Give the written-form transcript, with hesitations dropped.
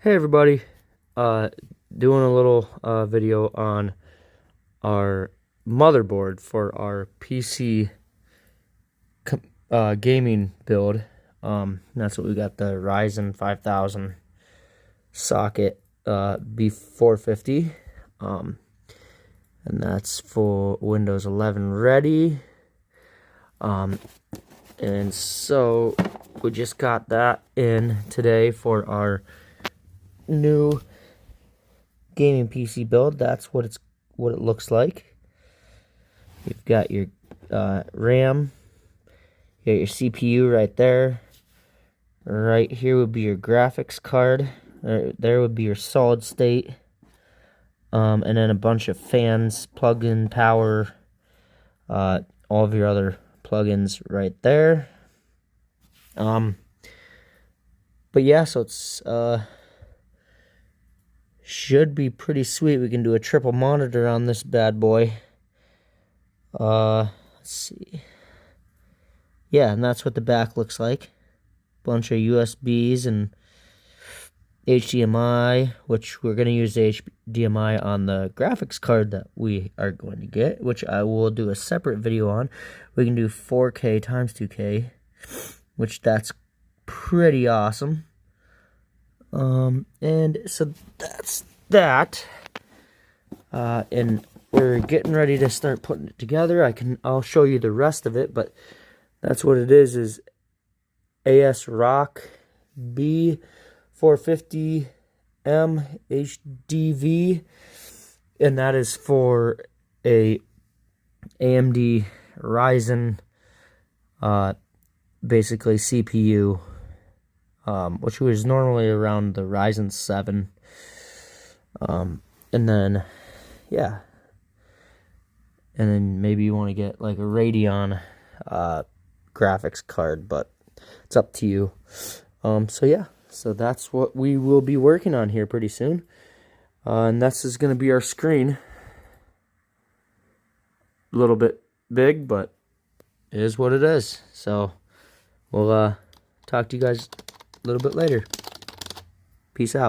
Hey everybody, doing a little video on our motherboard for our PC gaming build. That's what we got, the Ryzen 5000 socket B450, and that's for Windows 11 ready. And so we just got that in today for our new gaming PC build. That's what it looks like. You've got your RAM, you got your CPU right there. Right here would be your graphics card. There would be your solid state, and then a bunch of fans, plug-in power, all of your other plugins right there. But yeah, so it's should be pretty sweet. We can do a triple monitor on this bad boy. Let's see. Yeah, and that's what the back looks like. Bunch of USBs and HDMI, which we're going to use the HDMI on the graphics card that we are going to get, which I will do a separate video on. We can do 4K times 2K, which that's pretty awesome. And so that's that. And we're getting ready to start putting it together. I'll show you the rest of it, but that's what it is ASRock B450M HDV, and that is for a AMD Ryzen, basically CPU, which was normally around the Ryzen 7. And then, yeah. And then maybe you want to get like a Radeon graphics card, but it's up to you. So yeah, so that's what we will be working on here pretty soon. And this is going to be our screen. A little bit big, but it is what it is. So we'll talk to you guys a little bit later. Peace out.